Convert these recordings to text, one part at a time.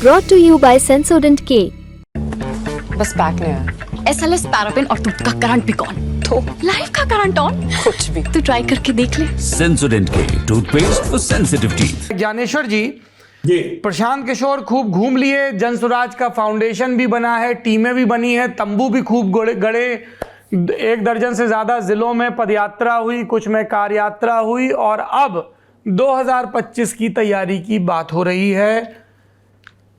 brought to you by Sensodyne K। बस back नहीं आया। SLS पैराफिन और दूध का करंट भी कौन? तो लाइफ का करंट ऑन? कुछ भी। तो ट्राई करके देख ले। Sensodyne K toothpaste for sensitive teeth. Gyaneshwar ji ji, Prashant Kishor खूब घूम लिए, जन स्वराज का फाउंडेशन भी बना है, टीमें भी बनी है, तंबू भी खूब गड़े, 1 दर्जन से ज़्यादा ज़िलों में पदयात्रा हुई, कुछ में कार यात्रा हुई और अब 2025 की तैयारी की बात हो रही है।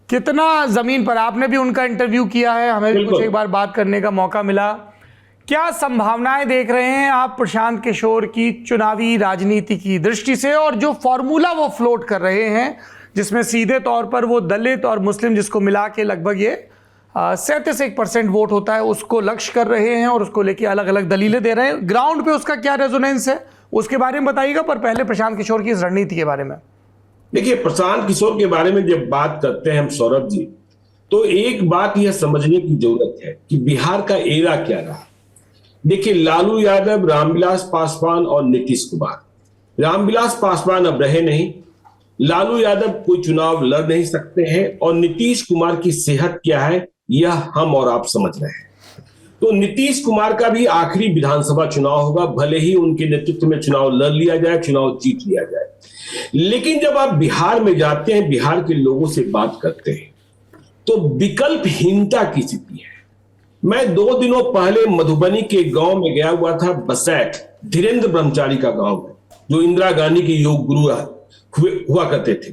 कितना ज़मीन पर, आपने भी उनका इंटरव्यू किया है, हमें भी कुछ एक बार बात करने का मौका मिला। क्या संभावनाएं देख रहे हैं आप प्रशांत किशोर की चुनावी राजनीति की दृष्टि से, और जो फॉर्मूला वो फ्लोट कर रहे हैं जिसमें सीधे तौर पर वो दलित और मुस्लिम जिसको मिला के लगभग ये 37% वोट होता है उसको लक्ष्य कर रहे हैं और उसको लेके अलग अलग दलीलें दे रहे हैं, ग्राउंड पे उसका क्या रेजोनेंस है उसके बारे में बताइएगा। पर पहले प्रशांत किशोर की इस रणनीति के बारे में। देखिए, प्रशांत किशोर के बारे में जब बात करते हैं हम सौरभ जी, तो एक बात यह समझने की जरूरत है कि बिहार का एरा क्या रहा। देखिए, लालू यादव, रामविलास पासवान और नीतीश कुमार। रामविलास पासवान अब रहे नहीं, लालू यादव कोई चुनाव लड़ नहीं सकते हैं और नीतीश कुमार की सेहत क्या है यह हम और आप समझ रहे हैं। तो नीतीश कुमार का भी आखिरी विधानसभा चुनाव होगा, भले ही उनके नेतृत्व में चुनाव लड़ लिया जाए, चुनाव जीत लिया जाए। लेकिन जब आप बिहार में जाते हैं, बिहार के लोगों से बात करते हैं, तो विकल्पहीनता की स्थिति है। मैं 2 दिनों पहले मधुबनी के गांव में गया हुआ था, बसैठ, धीरेन्द्र ब्रह्मचारी का गांव है, जो इंदिरा गांधी के योग गुरु हुआ करते थे,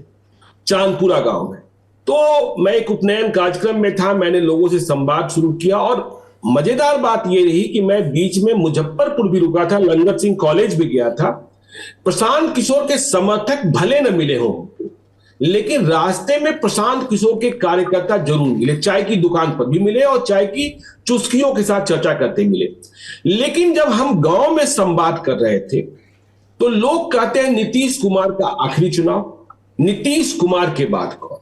चांदपुरा गांव में। तो मैं एक उपनयन कार्यक्रम में था, मैंने लोगों से संवाद शुरू किया और मजेदार बात यह रही कि मैं बीच में मुजफ्फरपुर भी रुका था, लंगर सिंह कॉलेज भी गया था। प्रशांत किशोर के समर्थक भले न मिले हों, लेकिन रास्ते में प्रशांत किशोर के कार्यकर्ता जरूर मिले, चाय की दुकान पर भी मिले और चाय की चुस्कियों के साथ चर्चा करते मिले। लेकिन जब हम गांव में संवाद कर रहे थे तो लोग कहते हैं नीतीश कुमार का आखिरी चुनाव, नीतीश कुमार के बाद कौन।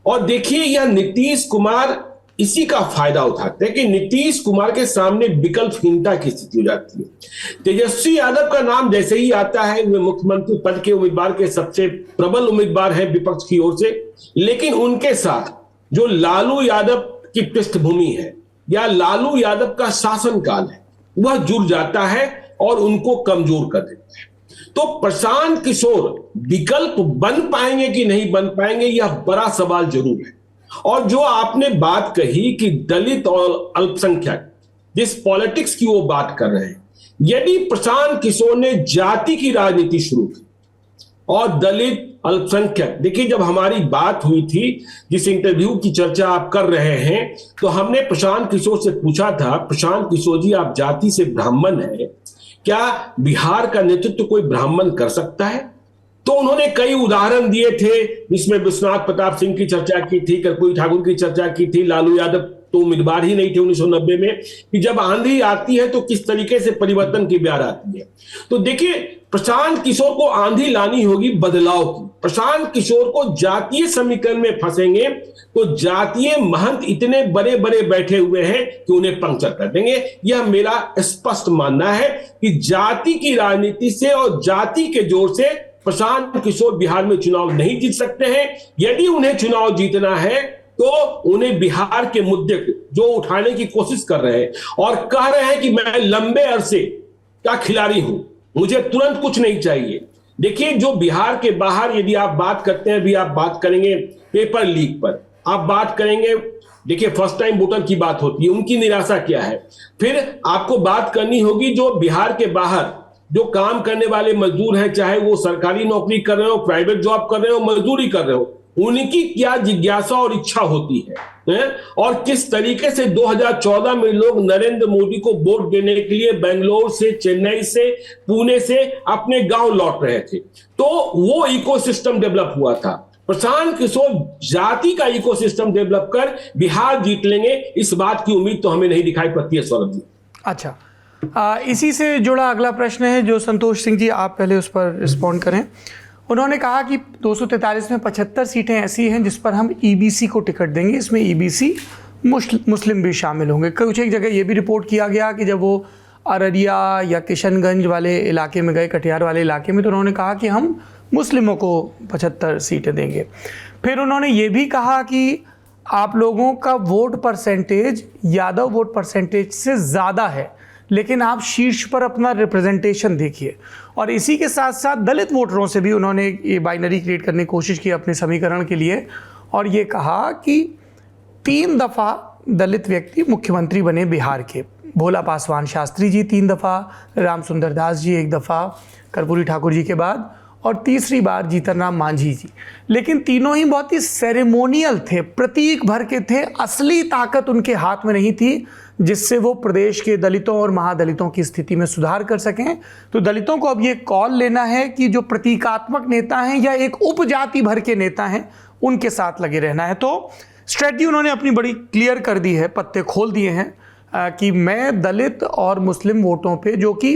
और देखिए, यह नीतीश कुमार इसी का फायदा उठाते हैं कि नीतीश कुमार के सामने विकल्पहीनता की स्थिति हो जाती है। तेजस्वी यादव का नाम जैसे ही आता है, वे मुख्यमंत्री पद के उम्मीदवार के सबसे प्रबल उम्मीदवार हैं विपक्ष की ओर से, लेकिन उनके साथ जो लालू यादव की पृष्ठभूमि है या लालू यादव का शासनकाल है वह जुड़ जाता है और उनको कमजोर कर देता है। तो प्रशांत किशोर विकल्प बन पाएंगे कि नहीं बन पाएंगे, यह बड़ा सवाल जरूर है। और जो आपने बात कही कि दलित और अल्पसंख्यक, जिस पॉलिटिक्स की वो बात कर रहे हैं, यदि प्रशांत किशोर ने जाति की राजनीति शुरू की और दलित अल्पसंख्यक, देखिए जब हमारी बात हुई थी, जिस इंटरव्यू की चर्चा आप कर रहे हैं, तो हमने प्रशांत किशोर से पूछा था, प्रशांत किशोर जी आप जाति से ब्राह्मण हैं, क्या बिहार का नेतृत्व कोई ब्राह्मण कर सकता है? तो उन्होंने कई उदाहरण दिए थे, जिसमें विश्वनाथ प्रताप सिंह की चर्चा की थी, कर्पूरी ठाकुर की चर्चा की थी, लालू यादव तो उम्मीदवार ही नहीं थे 1990 में, कि जब आंधी आती है तो किस तरीके से परिवर्तन की ब्यार आती है। तो देखिए, प्रशांत किशोर को आंधी लानी होगी बदलाव की। प्रशांत किशोर को जातीय समीकरण में फंसेंगे तो जातीय महंत इतने बड़े बड़े बैठे हुए हैं कि उन्हें पंक्चर कर देंगे। यह मेरा स्पष्ट मानना है कि जाति की राजनीति से और जाति के जोर से प्रशांत किशोर बिहार में चुनाव नहीं जीत सकते हैं। यदि उन्हें चुनाव जीतना है तो उन्हें बिहार के मुद्दे को जो उठाने की कोशिश कर रहे हैं और कह रहे हैं कि मैं लंबे अरसे का खिलाड़ी हूं, मुझे तुरंत कुछ नहीं चाहिए। देखिए, जो बिहार के बाहर यदि आप बात करते हैं, अभी आप बात करेंगे पेपर लीक पर, आप बात करेंगे, देखिए फर्स्ट टाइम वोटर की बात होती है, उनकी निराशा क्या है। फिर आपको बात करनी होगी जो बिहार के बाहर जो काम करने वाले मजदूर हैं, चाहे वो सरकारी नौकरी कर रहे हो, प्राइवेट जॉब कर रहे हो, मजदूरी कर रहे हो, उनकी क्या जिज्ञासा और इच्छा होती है और किस तरीके से 2014 में लोग नरेंद्र मोदी को वोट देने के लिए बेंगलोर से, चेन्नई से, पुणे से अपने गांव लौट रहे थे। तो वो इकोसिस्टम डेवलप हुआ था। प्रशांत किशोर जाति का इकोसिस्टम डेवलप कर बिहार जीत लेंगे, इस बात की उम्मीद तो हमें नहीं दिखाई पड़ती है सौरभ जी। अच्छा, इसी से जुड़ा अगला प्रश्न है जो संतोष सिंह जी, आप पहले उस पर रिस्पॉन्ड करें। उन्होंने कहा कि 243 में 75 सीटें ऐसी हैं जिस पर हम ईबीसी को टिकट देंगे, इसमें ईबीसी मुस्लिम भी शामिल होंगे। कुछ एक जगह ये भी रिपोर्ट किया गया कि जब वो अररिया या किशनगंज वाले इलाके में गए, कटिहार वाले इलाके में, तो उन्होंने कहा कि हम मुस्लिमों को 75 सीटें देंगे। फिर उन्होंने ये भी कहा कि आप लोगों का vote percentage Yadav vote percentage से ज़्यादा है, लेकिन आप शीर्ष पर अपना रिप्रेजेंटेशन देखिए। और इसी के साथ साथ दलित वोटरों से भी उन्होंने ये बाइनरी क्रिएट करने की कोशिश की अपने समीकरण के लिए, और ये कहा कि 3 दफ़ा दलित व्यक्ति मुख्यमंत्री बने बिहार के। भोला पासवान शास्त्री जी 3 दफ़ा, रामसुंदर दास जी 1 दफ़ा कर्पूरी ठाकुर जी के बाद, और तीसरी बार जीतन राम मांझी जी। लेकिन तीनों ही बहुत ही सेरेमोनियल थे, प्रतीक भर के थे, असली ताकत उनके हाथ में नहीं थी जिससे वो प्रदेश के दलितों और महादलितों की स्थिति में सुधार कर सकें। तो दलितों को अब ये कॉल लेना है कि जो प्रतीकात्मक नेता हैं या एक उपजाति भर के नेता हैं उनके साथ लगे रहना है। तो स्ट्रेटजी उन्होंने अपनी बड़ी क्लियर कर दी है, पत्ते खोल दिए हैं कि मैं दलित और मुस्लिम वोटों पे, जो कि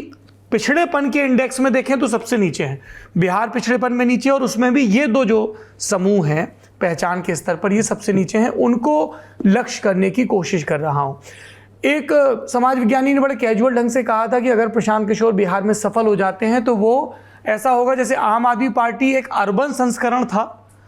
पिछड़ेपन के इंडेक्स में देखें तो सबसे नीचे हैं, बिहार पिछड़ेपन में नीचे, और उसमें भी ये 2 जो समूह हैं पहचान के स्तर पर ये सबसे नीचे हैं, उनको लक्ष्य करने की कोशिश कर रहा हूँ। एक समाज विज्ञानी ने बड़े कैजुअल ढंग से कहा था कि अगर प्रशांत किशोर बिहार में सफल हो जाते हैं तो वो ऐसा होगा जैसे आम आदमी पार्टी एक अर्बन संस्करण था,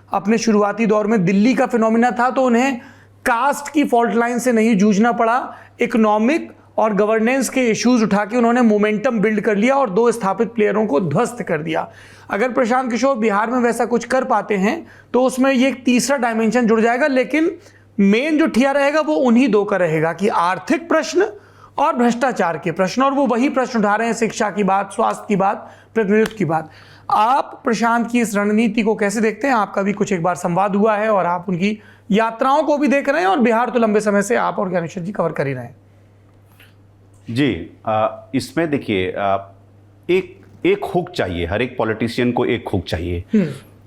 अपने शुरुआती दौर में दिल्ली का फिनोमिना था, तो उन्हें कास्ट की फॉल्ट लाइन से नहीं जूझना पड़ा, इकोनॉमिक और गवर्नेंस के इश्यूज उठा के उन्होंने मोमेंटम बिल्ड कर लिया और 2 स्थापित प्लेयरों को ध्वस्त कर दिया। अगर प्रशांत किशोर बिहार में वैसा कुछ कर पाते हैं तो उसमें ये एक तीसरा डायमेंशन जुड़ जाएगा, लेकिन मेन जो ठिया रहेगा वो उन्हीं 2 का रहेगा कि आर्थिक प्रश्न और भ्रष्टाचार के प्रश्न, और वो वही प्रश्न उठा रहे हैं, शिक्षा की बात, स्वास्थ्य की बात, प्रतिनिधित्व की बात। आप प्रशांत की इस रणनीति को कैसे देखते हैं? आपका भी कुछ एक बार संवाद हुआ है और आप उनकी यात्राओं को भी देख रहे हैं, और बिहार तो लंबे समय से आप और ज्ञानेश्वर जी कवर कर ही रहे हैं। जी, इसमें देखिए एक हुक चाहिए, हर एक पॉलिटिशियन को एक हुक चाहिए।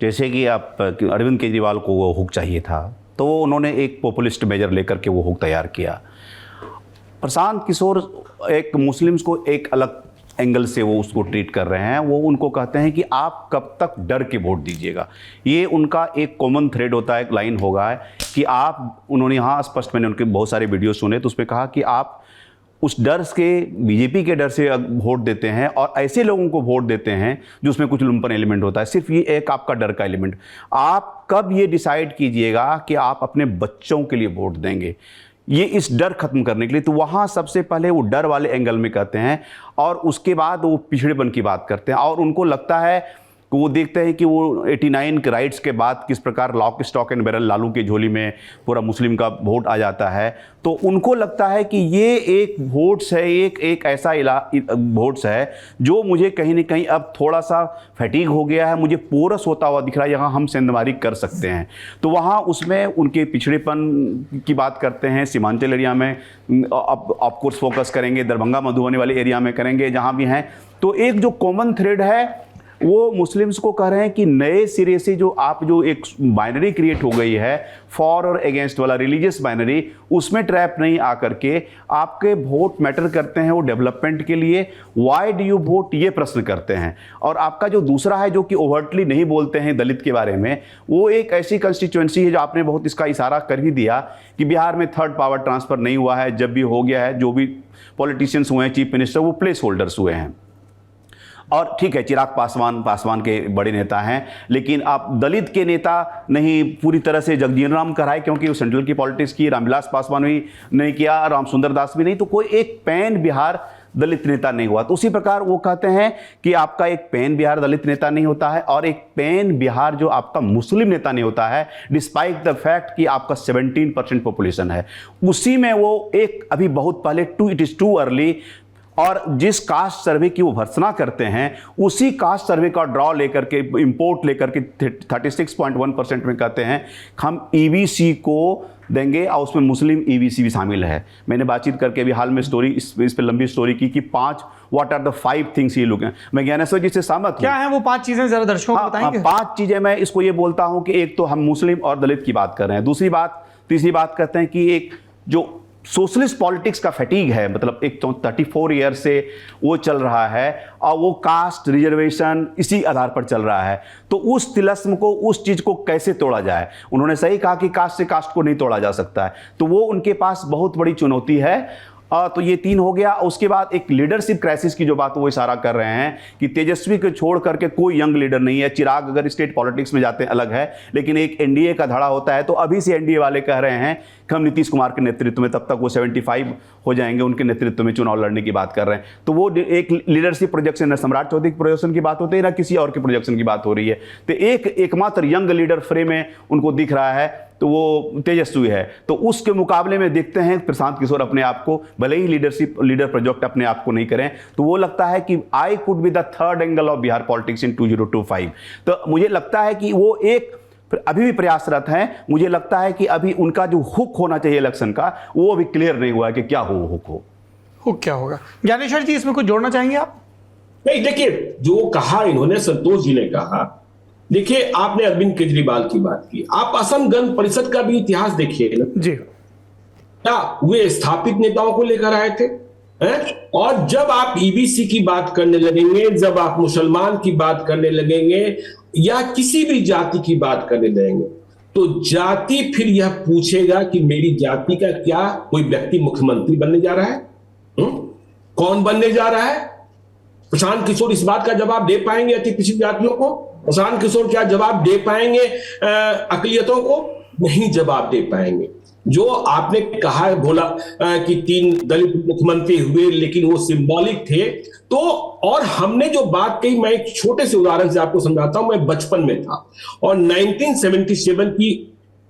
जैसे कि आप अरविंद केजरीवाल को वो हुक चाहिए था, तो उन्होंने एक पॉपुलिस्ट मेजर लेकर के वो हुक तैयार किया। प्रशांत किशोर एक मुस्लिम्स को एक अलग एंगल से वो उसको ट्रीट कर रहे हैं। वो उनको कहते हैं कि आप कब तक डर के वोट दीजिएगा। ये उनका एक कॉमन थ्रेड होता है, एक लाइन होगा है कि आप, उन्होंने यहाँ स्पष्ट, मैंने उनके बहुत सारे वीडियो सुने तो उसमें कहा कि आप उस डर के, बीजेपी के डर से वोट देते हैं और ऐसे लोगों को वोट देते हैं जो उसमें कुछ लुम्पन एलिमेंट होता है। सिर्फ ये एक आपका डर का एलिमेंट। आप कब ये डिसाइड कीजिएगा कि आप अपने बच्चों के लिए वोट देंगे, ये इस डर खत्म करने के लिए। तो वहाँ सबसे पहले वो डर वाले एंगल में कहते हैं, और उसके बाद वो पिछड़ेपन की बात करते हैं। और उनको लगता है कि वो देखते हैं कि वो 89 के राइट्स के बाद किस प्रकार lock stock and barrel Lalu की झोली में पूरा मुस्लिम का वोट आ जाता है। तो उनको लगता है कि ये एक वोट्स है, एक ऐसा वोट्स है जो मुझे कहीं ना कहीं अब थोड़ा सा फैटीग हो गया है, मुझे पोरस होता हुआ दिख रहा है, यहाँ हम सेंधमारी कर सकते हैं। तो वहाँ उसमें उनके पिछड़ेपन की बात करते हैं। सीमांचल एरिया में ऑफकोर्स फोकस करेंगे, दरभंगा मधुबनी वाले एरिया में करेंगे, जहाँ भी हैं। तो एक जो कॉमन थ्रेड है वो मुस्लिम्स को कह रहे हैं कि नए सिरे से जो एक बाइनरी क्रिएट हो गई है, फॉर और अगेंस्ट वाला रिलीजियस बाइनरी, उसमें ट्रैप नहीं आकर के आपके वोट मैटर करते हैं, वो डेवलपमेंट के लिए। व्हाई डू यू वोट, ये प्रश्न करते हैं। और आपका जो दूसरा है, जो कि ओवर्टली नहीं बोलते हैं दलित के बारे में, वो एक ऐसी कंस्टिट्यूएंसी है जो आपने बहुत इसका इशारा कर ही दिया कि बिहार में 3rd पावर ट्रांसफर नहीं हुआ है। जब भी हो गया है, जो भी पॉलिटिशियंस हुए हैं, चीफ मिनिस्टर, वो प्लेस होल्डर्स हुए हैं। और ठीक है, चिराग पासवान के बड़े नेता हैं, लेकिन आप दलित के नेता नहीं पूरी तरह से जगजीवन राम कराए, क्योंकि वो सेंट्रल की पॉलिटिक्स की, रामविलास पासवान भी नहीं किया, रामसुंदर दास भी नहीं, तो कोई एक पैन बिहार दलित नेता नहीं हुआ। तो उसी प्रकार वो कहते हैं कि आपका एक पैन बिहार दलित नेता नहीं होता है, और एक पैन बिहार जो आपका मुस्लिम नेता नहीं होता है, डिस्पाइट द फैक्ट कि आपका 17% पॉपुलेशन है। उसी में वो एक अभी बहुत पहले इट इज़ टू अर्ली, और जिस कास्ट सर्वे की वो भर्त्सना करते हैं, उसी कास्ट सर्वे का ड्रॉ लेकर के, इंपोर्ट लेकर के 36.1% में कहते हैं हम ईवीसी को देंगे, और उसमें मुस्लिम ईवीसी भी शामिल है। मैंने बातचीत करके अभी हाल में स्टोरी इस पर लंबी स्टोरी की कि 5 व्हाट आर द 5 थिंग्स ये लोग हैं। मैं ज्ञानेश्वर जी से सहमत हूं। क्या है वो 5 चीजें, जरा दर्शकों को बताएंगे? 5 चीजें मैं इसको ये बोलता हूं कि एक तो हम मुस्लिम और दलित की बात कर रहे हैं, तीसरी बात कहते हैं कि एक जो सोशलिस्ट पॉलिटिक्स का फैटीग है, मतलब एक तो 34 ईयर से वो चल रहा है, और वो कास्ट रिजर्वेशन इसी आधार पर चल रहा है। तो उस तिलस्म को, उस चीज़ को कैसे तोड़ा जाए? उन्होंने सही कहा कि कास्ट से कास्ट को नहीं तोड़ा जा सकता है। तो वो उनके पास बहुत बड़ी चुनौती है। तो ये 3 हो गया। उसके बाद एक लीडरशिप क्राइसिस की जो बात वो इशारा कर रहे हैं कि तेजस्वी को छोड़ करके कोई यंग लीडर नहीं है। चिराग अगर स्टेट पॉलिटिक्स में जाते हैं अलग है, लेकिन एक एनडीए का धड़ा होता है, तो अभी से एनडीए वाले कह रहे हैं कि हम नीतीश कुमार के नेतृत्व में, तब तक वो 75 हो जाएंगे, उनके नेतृत्व में चुनाव लड़ने की बात कर रहे हैं। तो वो एक लीडरशिप प्रोजेक्शन, न सम्राट चौधरी के प्रोजेक्शन की बात होती है, ना किसी और के प्रोजेक्शन की बात हो रही है। तो एकमात्र यंग लीडर फ्रेम में उनको दिख रहा है तो वो तेजस्वी है। तो उसके मुकाबले में देखते हैं प्रशांत किशोर अपने आप को, भले ही लीडर प्रोजेक्ट अपने आप को नहीं करें, तो वो लगता है कि I could be the third angle of Bihar politics in 2025। तो मुझे लगता है कि वो एक अभी भी प्रयासरत हैं। मुझे लगता है कि अभी उनका जो हुक होना चाहिए इलेक्शन का, वो अभी क्लियर नहीं हुआ है कि क्या हो हुक हो। हुक क्या होगा? ज्ञानेश्वर जी, इसमें कुछ जोड़ना चाहेंगे आप? नहीं, देखिए जो कहा इन्होंने, संतोष जी ने कहा, देखिए आपने अरविंद केजरीवाल की बात की, आप असम गण परिषद का भी इतिहास देखिए ना जी। क्या वे स्थापित नेताओं को लेकर आए थे हैं? और जब आप ईबीसी की बात करने लगेंगे, जब आप मुसलमान की बात करने लगेंगे या किसी भी जाति की बात करने लगेंगे, तो जाति फिर यह पूछेगा कि मेरी जाति का क्या कोई व्यक्ति मुख्यमंत्री बनने जा रहा है? कौन बनने जा रहा है? प्रशांत किशोर इस बात का जवाब दे पाएंगे अति पिछड़ी जातियों को? प्रशांत किशोर क्या जवाब दे पाएंगे अकलियतों को? नहीं जवाब दे पाएंगे। जो आपने कहा है बोला कि 3 दलित मुख्यमंत्री हुए, लेकिन वो सिंबॉलिक थे। तो और हमने जो बात कही, मैं एक छोटे से उदाहरण से आपको समझाता हूं। मैं बचपन में था और 1977 की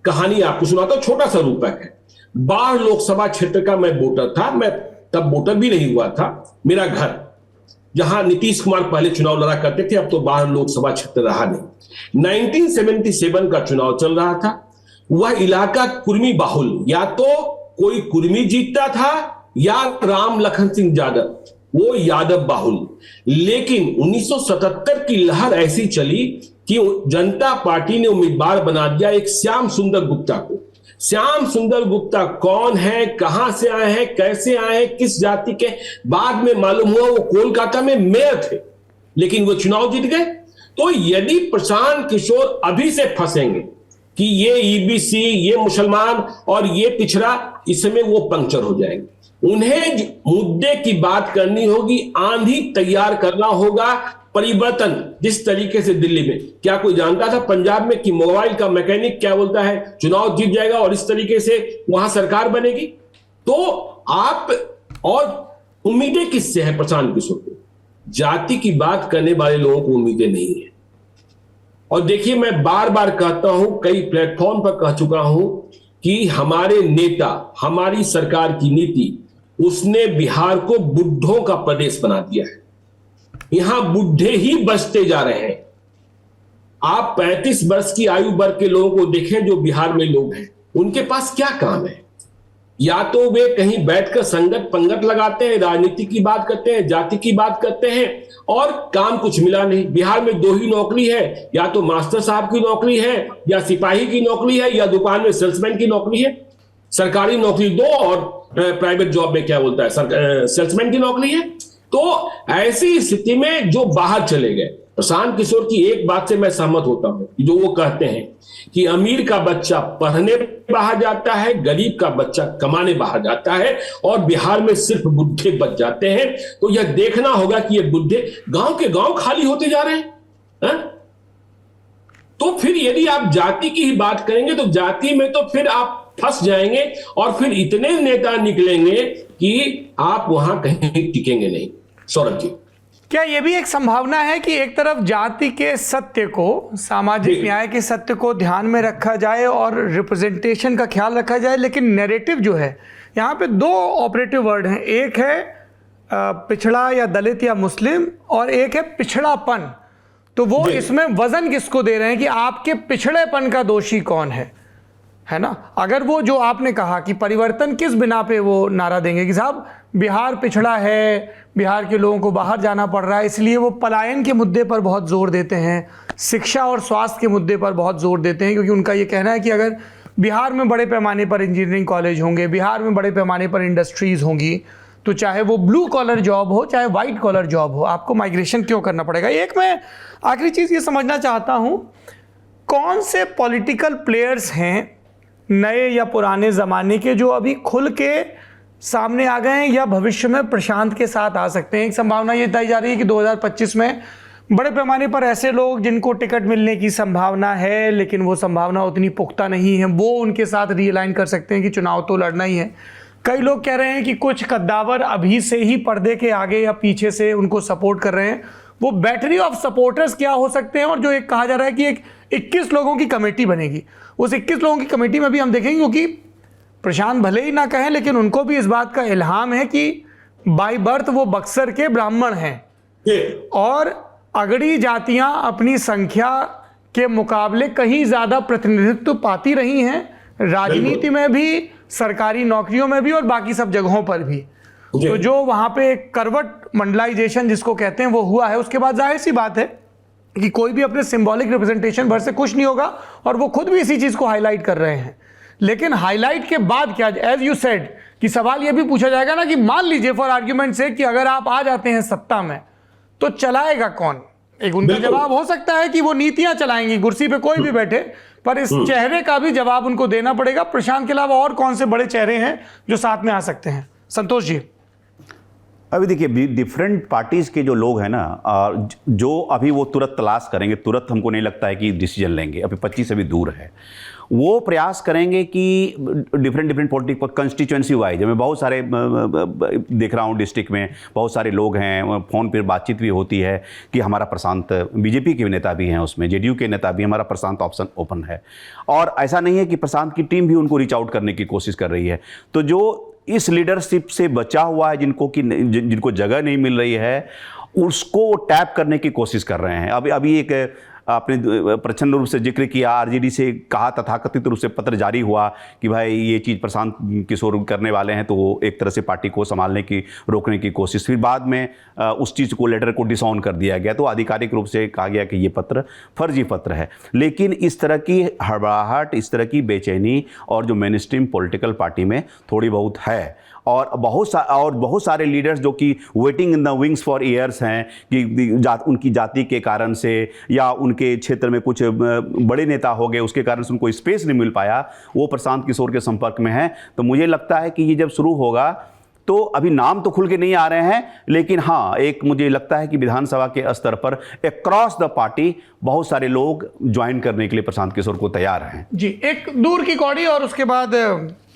कहानी आपको सुनाता हूं, छोटा सा रूपक है। 12 लोकसभा क्षेत्र का मैं वोटर था। मैं तब वोटर भी नहीं हुआ था। मेरा घर, जहां नीतीश कुमार पहले चुनाव लड़ा करते थे, अब तो 12 लोकसभा क्षेत्र रहा नहीं। 1977 का चुनाव चल रहा था। वह इलाका कुर्मी बाहुल, या तो कोई कुर्मी जीतता था या राम लखन सिंह यादव, वो यादव बाहुल। लेकिन 1977 की लहर ऐसी चली कि जनता पार्टी ने उम्मीदवार बना दिया एक श्याम सुंदर गुप्ता को। श्याम सुंदर गुप्ता कौन है, कहां से आए हैं, कैसे आए हैं, किस जाति के, बाद में मालूम हुआ वो कोलकाता में मेयर थे, लेकिन वो चुनाव जीत गए। तो यदि प्रशांत किशोर अभी से फंसेंगे कि ये ईबीसी, ये मुसलमान और ये पिछड़ा, इसमें वो पंक्चर हो जाएंगे। उन्हें मुद्दे की बात करनी होगी, आंधी तैयार करना होगा, परिवर्तन। जिस तरीके से दिल्ली में, क्या कोई जानता था पंजाब में कि मोबाइल का मैकेनिक क्या बोलता है, चुनाव जीत जाएगा और इस तरीके से वहां सरकार बनेगी? तो आप, और उम्मीदें किससे है प्रशांत किशोर को? जाति की बात करने वाले लोगों को उम्मीदें नहीं है। और देखिए, मैं बार बार कहता हूं, कई प्लेटफॉर्म पर कह चुका हूं कि हमारे नेता, हमारी सरकार की नीति, उसने बिहार को बुड्ढों का प्रदेश बना दिया है। यहां बुढ़े ही बचते जा रहे हैं। आप 35 वर्ष की आयु वर्ग के लोगों को देखें जो बिहार में लोग हैं, उनके पास क्या काम है? या तो वे कहीं बैठकर संगत पंगत लगाते हैं, राजनीति की बात करते हैं, जाति की बात करते हैं, और काम कुछ मिला नहीं। बिहार में 2 ही नौकरी है, या तो मास्टर साहब की नौकरी है, या सिपाही की नौकरी है, या दुकान में सेल्समैन की नौकरी है। सरकारी नौकरी 2 और प्राइवेट जॉब में क्या बोलता है, सेल्समैन की नौकरी है। तो ऐसी स्थिति में जो बाहर चले गए, प्रशांत किशोर की एक बात से मैं सहमत होता हूं, जो वो कहते हैं कि अमीर का बच्चा पढ़ने बाहर जाता है, गरीब का बच्चा कमाने बाहर जाता है, और बिहार में सिर्फ बुढ़े बच जाते हैं। तो यह देखना होगा कि ये बुढ़े गांव के गांव खाली होते जा रहे हैं। तो फिर यदि आप जाति की ही बात करेंगे तो जाति में तो फिर आप फंस जाएंगे, और फिर इतने नेता निकलेंगे कि आप वहां कहीं टिकेंगे नहीं। सौरभ जी, क्या यह भी एक संभावना है कि एक तरफ जाति के सत्य को, सामाजिक न्याय के सत्य को ध्यान में रखा जाए और रिप्रेजेंटेशन का ख्याल रखा जाए, लेकिन नैरेटिव जो है, यहाँ पे 2 ऑपरेटिव वर्ड हैं, एक है पिछड़ा या दलित या मुस्लिम, और एक है पिछड़ापन। तो वो इसमें वजन किसको दे रहे हैं कि आपके पिछड़ेपन का दोषी कौन है ना? अगर वो जो आपने कहा कि परिवर्तन किस बिना पे वो नारा देंगे कि साहब बिहार पिछड़ा है, बिहार के लोगों को बाहर जाना पड़ रहा है, इसलिए वो पलायन के मुद्दे पर बहुत जोर देते हैं, शिक्षा और स्वास्थ्य के मुद्दे पर बहुत जोर देते हैं, क्योंकि उनका ये कहना है कि अगर बिहार में बड़े पैमाने पर इंजीनियरिंग कॉलेज होंगे, बिहार में बड़े पैमाने पर इंडस्ट्रीज़ होंगी, तो चाहे वो ब्लू कॉलर जॉब हो चाहे वाइट कॉलर जॉब हो, आपको माइग्रेशन क्यों करना पड़ेगा? एक मैं आखिरी चीज़ ये समझना चाहता हूँ, कौन से पॉलिटिकल प्लेयर्स हैं नए या पुराने ज़माने के जो अभी खुल के सामने आ गए हैं या भविष्य में प्रशांत के साथ आ सकते हैं? एक संभावना ये बताई जा रही है कि 2025 में बड़े पैमाने पर ऐसे लोग जिनको टिकट मिलने की संभावना है, लेकिन वो संभावना उतनी पुख्ता नहीं है, वो उनके साथ रीअलाइन कर सकते हैं कि चुनाव तो लड़ना ही है। कई लोग कह रहे हैं कि कुछ कद्दावर अभी से ही पर्दे के आगे या पीछे से उनको सपोर्ट कर रहे हैं। वो बैटरी ऑफ सपोर्टर्स क्या हो सकते हैं? और जो एक कहा जा रहा है कि एक 21 लोगों की कमेटी बनेगी, उस 21 लोगों की कमेटी में भी हम देखेंगे, क्योंकि प्रशांत भले ही ना कहें लेकिन उनको भी इस बात का इल्हाम है कि बाय बर्थ वो बक्सर के ब्राह्मण हैं और अगड़ी जातियां अपनी संख्या के मुकाबले कहीं ज्यादा प्रतिनिधित्व पाती रही हैं, राजनीति में भी, सरकारी नौकरियों में भी और बाकी सब जगहों पर भी। तो जो वहां पे एक करवट मंडलाइजेशन जिसको कहते हैं वो हुआ है, उसके बाद जाहिर सी बात है कि कोई भी अपने सिंबॉलिक रिप्रेजेंटेशन भर से खुश नहीं होगा और वो खुद भी इसी चीज को हाईलाइट कर रहे हैं। लेकिन हाईलाइट के बाद क्या, एज यू सेड, कि सवाल ये भी पूछा जाएगा ना कि मान लीजिए फॉर आर्ग्यूमेंट से कि अगर आप आ जाते हैं सत्ता में तो चलाएगा कौन? एक उनका जवाब हो सकता है कि वो नीतियां चलाएंगी, कुर्सी पे कोई भी बैठे, पर इस चेहरे का भी जवाब उनको देना पड़ेगा। प्रशांत के अलावा और कौन से बड़े चेहरे हैं जो साथ में आ सकते हैं? संतोष जी। अभी देखिए, डिफरेंट पार्टीज के जो लोग हैं ना, जो अभी वो तुरंत तलाश करेंगे, तुरंत हमको नहीं लगता है कि डिसीजन लेंगे, अभी 25 अभी दूर है। वो प्रयास करेंगे कि डिफरेंट पॉलिटिकल कंस्टिट्यूएंसी वाइज, मैं बहुत सारे देख रहा हूँ डिस्ट्रिक्ट में बहुत सारे लोग हैं, फ़ोन पर बातचीत भी होती है कि हमारा प्रशांत, बीजेपी के नेता भी हैं उसमें, जेडीयू के नेता भी, हमारा प्रशांत ऑप्शन ओपन है। और ऐसा नहीं है कि प्रशांत की टीम भी उनको रीच आउट करने की कोशिश कर रही है। तो जो इस लीडरशिप से बचा हुआ है, जिनको जगह नहीं मिल रही है, उसको टैप करने की कोशिश कर रहे हैं। अभी एक आपने प्रचंड रूप से जिक्र किया, आरजेडी से कहा, तथाकथित रूप से पत्र जारी हुआ कि भाई ये चीज़ प्रशांत किशोर करने वाले हैं, तो वो एक तरह से पार्टी को संभालने की, रोकने की कोशिश। फिर बाद में उस चीज़ को, लेटर को डिसऑन कर दिया गया, तो आधिकारिक रूप से कहा गया कि ये पत्र फर्जी पत्र है। लेकिन इस तरह की हड़बड़ाहट, इस तरह की बेचैनी और जो मेन स्ट्रीम पॉलिटिकल पार्टी में थोड़ी बहुत है, और बहुत सारे लीडर्स जो कि waiting in the wings for years हैं कि उनकी जाति के कारण से या उनके क्षेत्र में कुछ बड़े नेता हो गए, उसके कारण से उनको स्पेस नहीं मिल पाया, वो प्रशांत किशोर के संपर्क में हैं। तो मुझे लगता है कि ये जब शुरू होगा तो अभी नाम तो खुल के नहीं आ रहे हैं, लेकिन हाँ, एक मुझे लगता है कि विधानसभा के स्तर पर अक्रॉस द पार्टी बहुत सारे लोग ज्वाइन करने के लिए प्रशांत किशोर को तैयार हैं। जी, एक दूर की कौड़ी और उसके बाद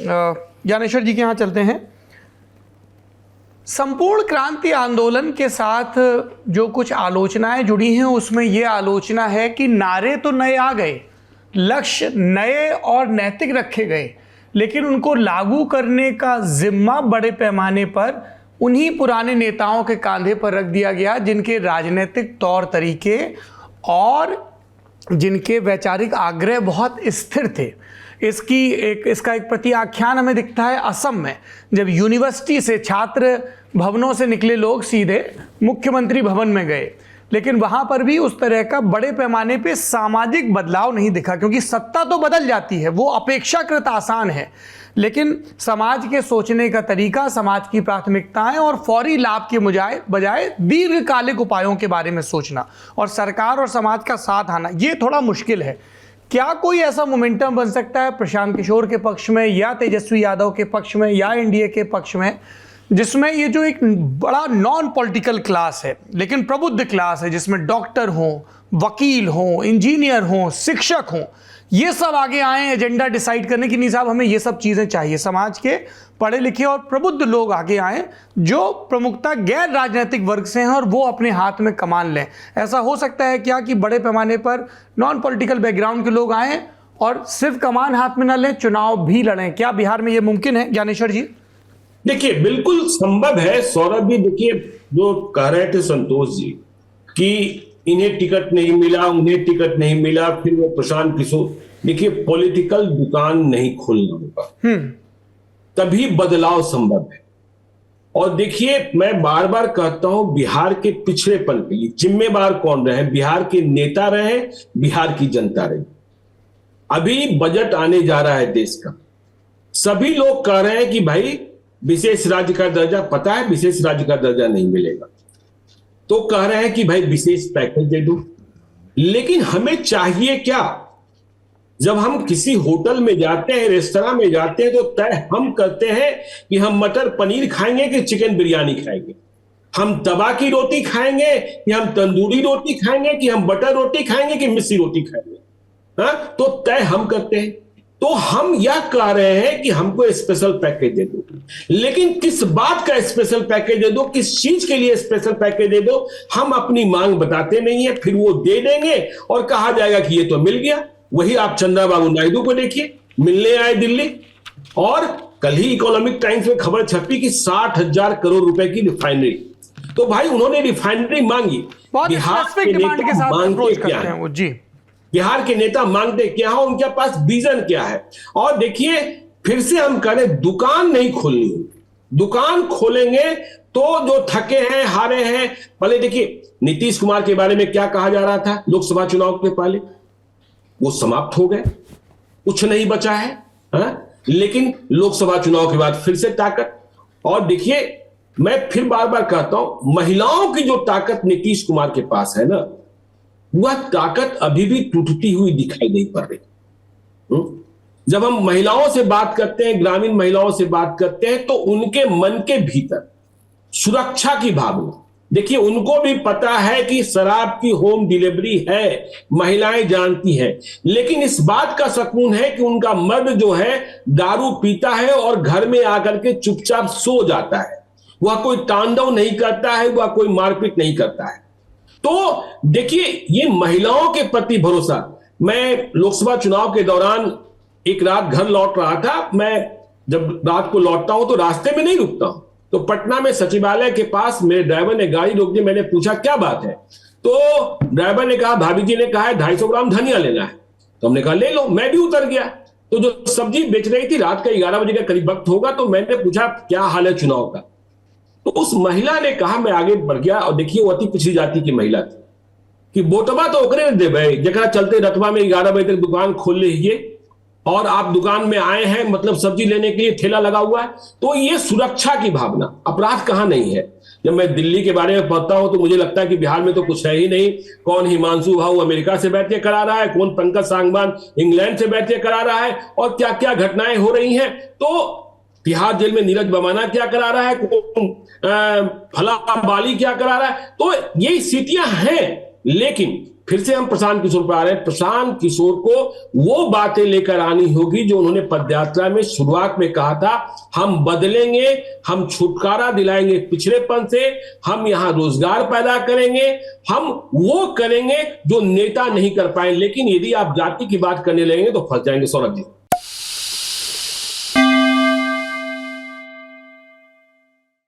ज्ञानेश्वर जी के यहाँ चलते हैं। संपूर्ण क्रांति आंदोलन के साथ जो कुछ आलोचनाएं जुड़ी हैं, उसमें यह आलोचना है कि नारे तो नए आ गए, लक्ष्य नए और नैतिक रखे गए, लेकिन उनको लागू करने का जिम्मा बड़े पैमाने पर उन्हीं पुराने नेताओं के कांधे पर रख दिया गया जिनके राजनीतिक तौर तरीके और जिनके वैचारिक आग्रह बहुत स्थिर थे। इसका एक प्रत्याख्यान हमें दिखता है असम में, जब यूनिवर्सिटी से छात्र भवनों से निकले लोग सीधे मुख्यमंत्री भवन में गए, लेकिन वहां पर भी उस तरह का बड़े पैमाने पे सामाजिक बदलाव नहीं दिखा, क्योंकि सत्ता तो बदल जाती है, वो अपेक्षाकृत आसान है, लेकिन समाज के सोचने का तरीका, समाज की प्राथमिकताएं और फौरी लाभ के बजाय दीर्घकालिक उपायों के बारे में सोचना और सरकार और समाज का साथ आना, ये थोड़ा मुश्किल है। क्या कोई ऐसा मोमेंटम बन सकता है प्रशांत किशोर के पक्ष में या तेजस्वी यादव के पक्ष में या एनडीए के पक्ष में, जिसमें ये जो एक बड़ा नॉन पॉलिटिकल क्लास है लेकिन प्रबुद्ध क्लास है, जिसमें डॉक्टर हों, वकील हों, इंजीनियर हों, शिक्षक हों, ये सब आगे आए एजेंडा डिसाइड करने की, नहीं साहब हमें ये सब चीज़ें चाहिए, समाज के पढ़े लिखे और प्रबुद्ध लोग आगे आए जो प्रमुखता गैर राजनीतिक वर्ग से हैं और वो अपने हाथ में कमान लें। ऐसा हो सकता है क्या कि बड़े पैमाने पर नॉन पॉलिटिकल बैकग्राउंड के लोग आएँ और सिर्फ कमान हाथ में न लें, चुनाव भी लड़ें? क्या बिहार में ये मुमकिन है ज्ञानेश्वर जी? देखिए, बिल्कुल संभव है सौरभ जी। देखिए, जो कह रहे थे संतोष जी कि इन्हें टिकट नहीं मिला, उन्हें टिकट नहीं मिला, फिर वो प्रशांत किशोर, देखिए पॉलिटिकल दुकान नहीं खोलना होगा, तभी बदलाव संभव है। और देखिए, मैं बार बार कहता हूं, बिहार के पिछड़ेपन के लिए जिम्मेवार कौन रहे? बिहार के नेता रहे, बिहार की जनता रही। अभी बजट आने जा रहा है देश का, सभी लोग कह रहे हैं कि भाई विशेष राज्य का दर्जा, पता है विशेष राज्य का दर्जा नहीं मिलेगा, तो कह रहे हैं कि भाई विशेष पैकेज दे दो। लेकिन हमें चाहिए क्या? जब हम किसी होटल में जाते हैं, रेस्तरां में जाते हैं, तो तय हम करते हैं कि हम मटर पनीर खाएंगे कि चिकन बिरयानी खाएंगे, हम तवा की रोटी खाएंगे कि हम तंदूरी रोटी खाएंगे, कि हम बटर रोटी खाएंगे कि मिस्सी रोटी खाएंगे। हाँ, तो तय हम करते हैं। तो हम यह कह रहे हैं कि हमको स्पेशल पैकेज दे दो, लेकिन किस बात का स्पेशल पैकेज दे दो, किस चीज के लिए स्पेशल पैकेज दे दो, हम अपनी मांग बताते नहीं है। फिर वो दे देंगे और कहा जाएगा कि ये तो मिल गया। वही आप चंद्रबाबू नायडू को देखिए, मिलने आए दिल्ली, और कल ही इकोनॉमिक टाइम्स में खबर छपी कि 60,000 करोड़ रुपए की रिफाइनरी। तो भाई उन्होंने रिफाइनरी मांगी, बहुत स्पेसिफिक डिमांड के साथ अप्रोच करते हैं वो जी। बिहार के नेता मांगते क्या है, उनके पास विजन क्या है। और देखिए, फिर से हम करें, दुकान नहीं खोलनी है। दुकान खोलेंगे तो जो थके हैं, हारे हैं, पहले देखिए नीतीश कुमार के बारे में क्या कहा जा रहा था लोकसभा चुनाव के पहले, वो समाप्त हो गए, कुछ नहीं बचा है, लेकिन लोकसभा चुनाव के बाद फिर से ताकत। और देखिए, मैं फिर बार बार कहता हूं, महिलाओं की जो ताकत नीतीश कुमार के पास है ना, वह ताकत अभी भी टूटती हुई दिखाई नहीं पड़ रही। जब हम महिलाओं से बात करते हैं, ग्रामीण महिलाओं से बात करते हैं, तो उनके मन के भीतर सुरक्षा की भावना, देखिए उनको भी पता है कि शराब की होम डिलीवरी है, महिलाएं जानती हैं, लेकिन इस बात का सुकून है कि उनका मर्द जो है दारू पीता है और घर में आकर के चुपचाप सो जाता है, वह कोई तांडव नहीं करता है, वह कोई मारपीट नहीं करता है। तो देखिए, ये महिलाओं के प्रति भरोसा। मैं लोकसभा चुनाव के दौरान एक रात घर लौट रहा था, मैं जब रात को लौटता हूं तो रास्ते में नहीं रुकता हूं, तो पटना में सचिवालय के पास मेरे ड्राइवर ने गाड़ी रोक दी। मैंने पूछा क्या बात है, तो ड्राइवर ने कहा भाभी जी ने कहा है 250 ग्राम धनिया लेना है। तो हमने कहा ले लो। मैं भी उतर गया, तो जो सब्जी बेच रही थी, रात का 11 बजे का करीब वक्त होगा, तो मैंने पूछा क्या हाल है चुनाव का। तो उस महिला ने कहा, मैं आगे बढ़ गया, और देखिए वो अति पिछड़ी जाति की महिला थी, कि वोटवा तो ओकरे दे भाई जरा चलते रतवा में 11 बजे तक दुकान खोल लीजिए, और आप दुकान में आए हैं मतलब सब्जी लेने के लिए, ठेला लगा हुआ है। तो ये सुरक्षा की भावना, अपराध कहां नहीं है। जब मैं दिल्ली के बारे में पढ़ता हूं तो मुझे लगता है कि बिहार में तो कुछ है ही नहीं। कौन हिमांशु भाऊ अमेरिका से बैठ के करा रहा है, कौन पंकज सांगवान इंग्लैंड से बैठ के करा रहा है, और क्या क्या घटनाएं हो रही हैं। तो तिहाड़ जेल में नीरज बमाना क्या करा रहा है, कौन फला बाली क्या करा रहा है। तो ये स्थितियां हैं, लेकिन फिर से हम प्रशांत किशोर पर आ रहे हैं। प्रशांत किशोर को वो बातें लेकर आनी होगी जो उन्होंने पदयात्रा में शुरुआत में कहा था, हम बदलेंगे, हम छुटकारा दिलाएंगे पिछड़ेपन से, हम यहां रोजगार पैदा करेंगे, हम वो करेंगे जो नेता नहीं कर पाए। लेकिन यदि आप जाति की बात करने लगेंगे तो फंस जाएंगे। सौरभ जी।